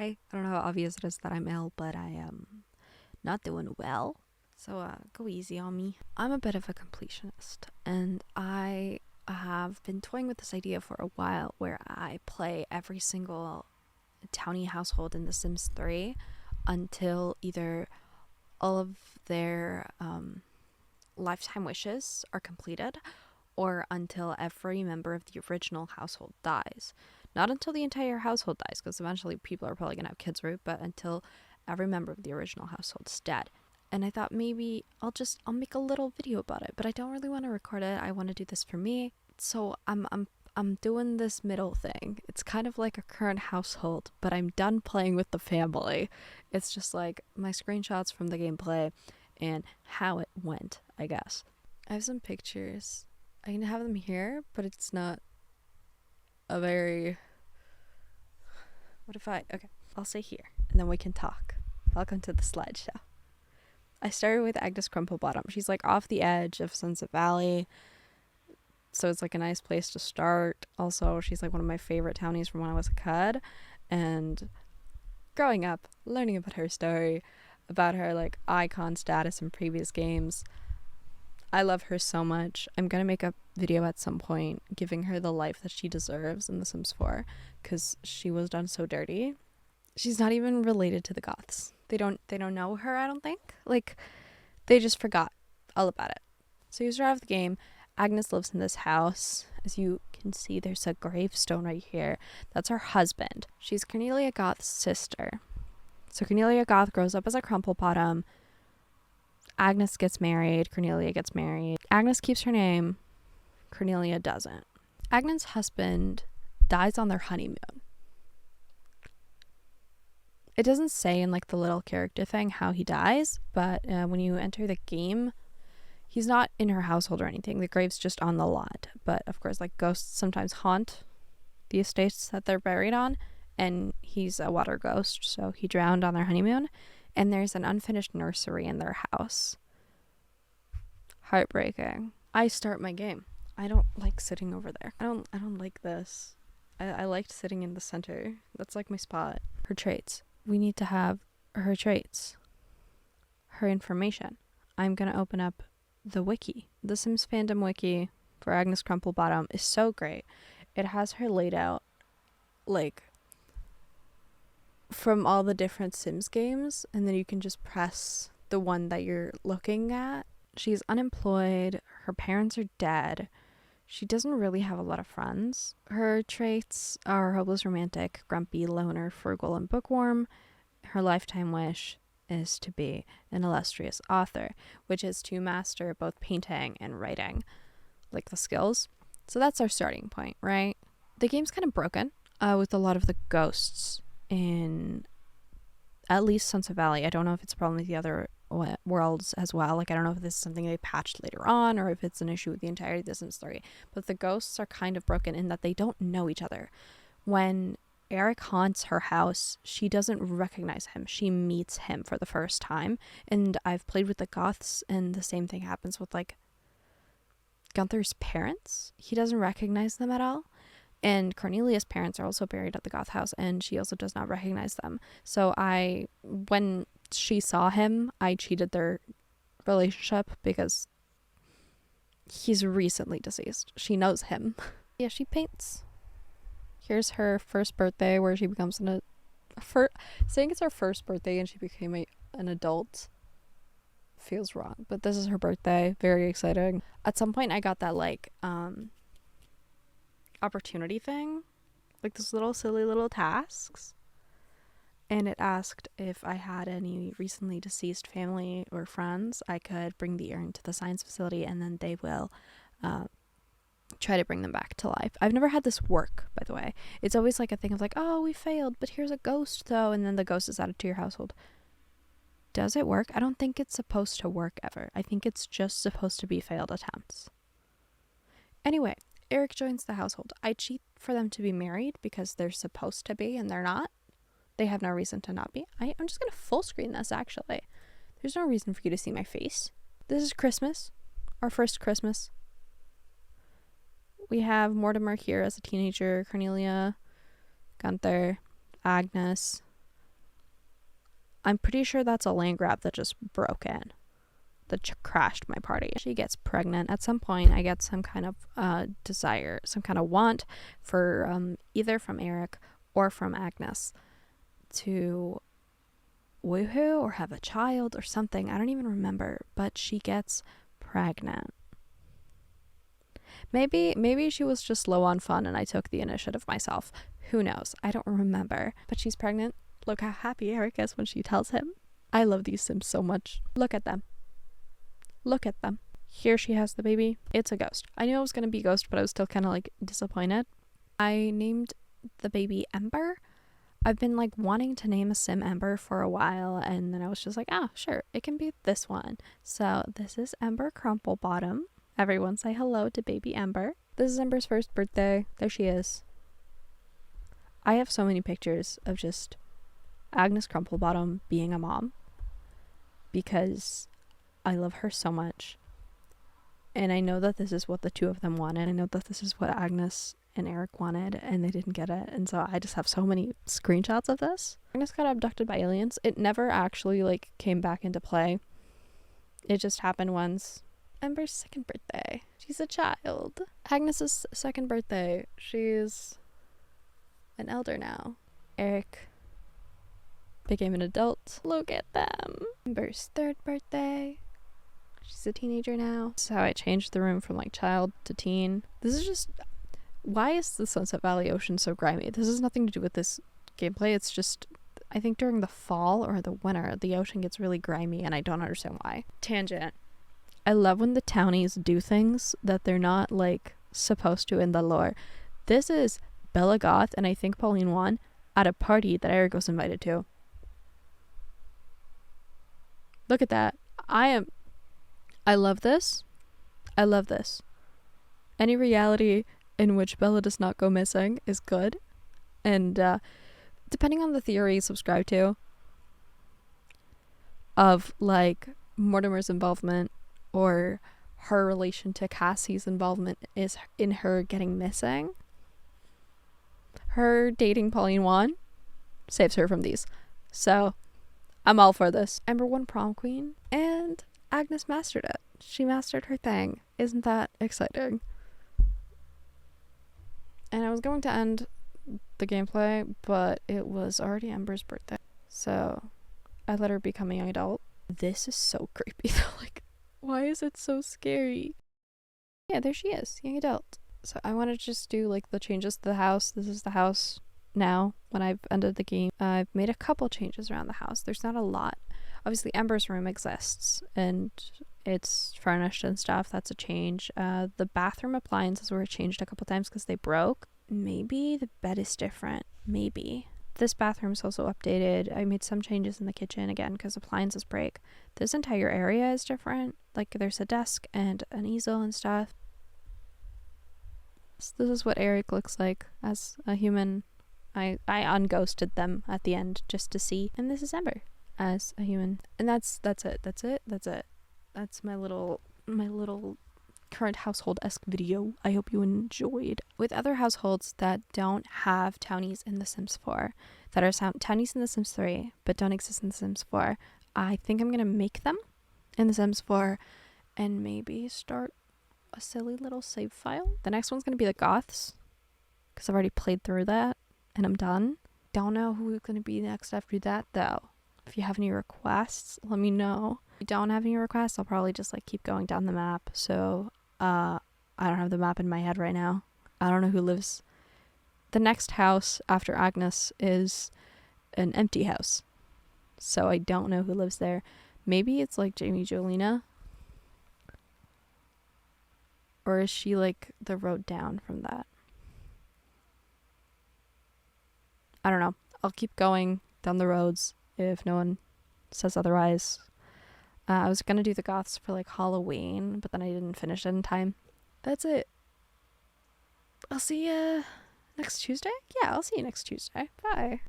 I don't know how obvious it is that I'm ill, but I am not doing well. So go easy on me. I'm a bit of a completionist, and I have been toying with this idea for a while where I play every single townie household in The Sims 3 until either all of their lifetime wishes are completed or until every member of the original household dies. Not until the entire household dies, because eventually people are probably going to have kids, right? But until every member of the original household's dead. And I thought maybe I'll make a little video about it, but I don't really want to record it. I want to do this for me. So I'm doing this middle thing. It's kind of like a current household, but I'm done playing with the family. It's just like my screenshots from the gameplay and how it went, I guess. I have some pictures. I can have them here, but it's not a very... Okay, I'll say here, and then we can talk. Welcome to the slideshow. I started with Agnes Crumplebottom. She's like off the edge of Sunset Valley, so it's like a nice place to start. Also, she's like one of my favorite townies from when I was a kid, and growing up, learning about her story, about her like icon status in previous games. I love her so much. I'm gonna make a video at some point giving her the life that she deserves in The Sims 4, because she was done so dirty. She's not even related to the Goths. They don't know her, I don't think. Like, they just forgot all about it. So you start off the game. Agnes lives in this house. As you can see, there's a gravestone right here. That's her husband. She's Cornelia Goth's sister. So Cornelia Goth grows up as a Crumplebottom. Agnes gets married. Cornelia gets married. Agnes keeps her name. Cornelia doesn't. Agnes' husband dies on their honeymoon. It doesn't say in like the little character thing how he dies, but when you enter the game, he's not in her household or anything. The grave's just on the lot. But of course, like ghosts sometimes haunt the estates that they're buried on, and he's a water ghost, so he drowned on their honeymoon. And there's an unfinished nursery in their house. Heartbreaking. I start my game. I don't like sitting over there. I don't like this. I liked sitting in the center. That's like my spot. Her traits. We need to have her traits. Her information. I'm gonna open up the wiki. The Sims fandom wiki for Agnes Crumplebottom is so great. It has her laid out like from all the different Sims games, and then you can just press the one that you're looking at. She's unemployed. Her parents are dead. She doesn't really have a lot of friends. Her traits are hopeless romantic, grumpy, loner, frugal, and bookworm. Her lifetime wish is to be an illustrious author, which is to master both painting and writing, like the skills. So that's our starting point, right? The game's kind of broken with a lot of the ghosts in at least Sunset Valley. I don't know if it's a problem with the other worlds as well. Like, I don't know if this is something they patched later on or if it's an issue with the entirety of the Sims 3. But the ghosts are kind of broken in that they don't know each other. When Eric haunts her house, she doesn't recognize him. She meets him for the first time. And I've played with the Goths, and the same thing happens with, like, Gunther's parents. He doesn't recognize them at all. And Cornelia's parents are also buried at the Goth house, and she also does not recognize them. So when she saw him, I cheated their relationship because he's recently deceased. She knows him. Yeah, she paints. Here's her first birthday where she becomes saying it's her first birthday and she became an adult feels wrong, but this is her birthday. Very exciting. At some point I got that like opportunity thing, like this little silly little tasks, and it asked if I had any recently deceased family or friends. I could bring the urn to the science facility, and then they will try to bring them back to life. I've never had this work, by the way. It's always like a thing of like, oh, we failed, but here's a ghost though, and then the ghost is added to your household. Does it work? I don't think it's supposed to work ever. I think it's just supposed to be failed attempts. Anyway, Eric joins the household. I cheat for them to be married because they're supposed to be and they're not. They have no reason to not be. I'm just going to full screen this, actually. There's no reason for you to see my face. This is Christmas. Our first Christmas. We have Mortimer here as a teenager, Cornelia, Gunther, Agnes. I'm pretty sure that's a land grab that just broke in, that crashed my party. She gets pregnant. At some point, I get some kind of desire, some kind of want for either from Eric or from Agnes to woohoo or have a child or something. I don't even remember, but she gets pregnant. Maybe she was just low on fun and I took the initiative myself. Who knows? I don't remember. But she's pregnant. Look how happy Eric is when she tells him. I love these Sims so much. Look at them. Look at them. Here she has the baby. It's a ghost. I knew it was going to be a ghost, but I was still kind of like disappointed. I named the baby Ember. I've been like wanting to name a Sim Ember for a while, and then I was just like, sure, it can be this one. So this is Ember Crumplebottom. Everyone say hello to baby Ember. This is Ember's first birthday. There she is. I have so many pictures of just Agnes Crumplebottom being a mom because I love her so much. And I know that this is what the two of them wanted. I know that this is what Agnes and Eric wanted, and they didn't get it. And so I just have so many screenshots of this. Agnes got abducted by aliens. It never actually like came back into play. It just happened once. Ember's second birthday. She's a child. Agnes's second birthday. She's an elder now. Eric became an adult. Look at them. Ember's third birthday. She's a teenager now. This is how I changed the room from like child to teen. This is just... Why is the Sunset Valley Ocean so grimy? This has nothing to do with this gameplay. It's just... I think during the fall or the winter, the ocean gets really grimy and I don't understand why. Tangent. I love when the townies do things that they're not like supposed to in the lore. This is Bella Goth and I think Pauline Wan at a party that Eric was invited to. Look at that. I love this. I love this. Any reality in which Bella does not go missing is good. And depending on the theory you subscribe to of like Mortimer's involvement or her relation to Cassie's involvement is in her getting missing, her dating Pauline Wan saves her from these. So I'm all for this. Ember won prom queen and Agnes mastered it. She mastered her thing. Isn't that exciting? And I was going to end the gameplay, but it was already Ember's birthday. So I let her become a young adult. This is so creepy though. Like, why is it so scary? Yeah, there she is, young adult. So I want to just do like the changes to the house. This is the house now when I've ended the game. I've made a couple changes around the house. There's not a lot. Obviously Ember's room exists and it's furnished and stuff. That's a change. The bathroom appliances were changed a couple times because they broke. Maybe the bed is different. Maybe. This bathroom's also updated. I made some changes in the kitchen again because appliances break. This entire area is different. Like there's a desk and an easel and stuff. So this is what Eric looks like as a human. I unghosted them at the end just to see. And this is Ember as a human. And that's it. That's my little current household-esque video. I hope you enjoyed. With other households that don't have townies in The Sims 4, that are townies in The Sims 3, but don't exist in The Sims 4, I think I'm going to make them in The Sims 4 and maybe start a silly little save file. The next one's going to be the Goths, because I've already played through that, and I'm done. Don't know who's going to be next after that, though. If you have any requests, let me know. If you don't have any requests, I'll probably just like keep going down the map. So I don't have the map in my head right now. I don't know who lives. The next house after Agnes is an empty house, so I don't know who lives there. Maybe it's like Jamie Jolina, or is she like the road down from that? I don't know. I'll keep going down the roads if no one says otherwise. I was gonna do the Goths for like Halloween, but then I didn't finish it in time. That's it. I'll see you next Tuesday? Yeah, I'll see you next Tuesday. Bye.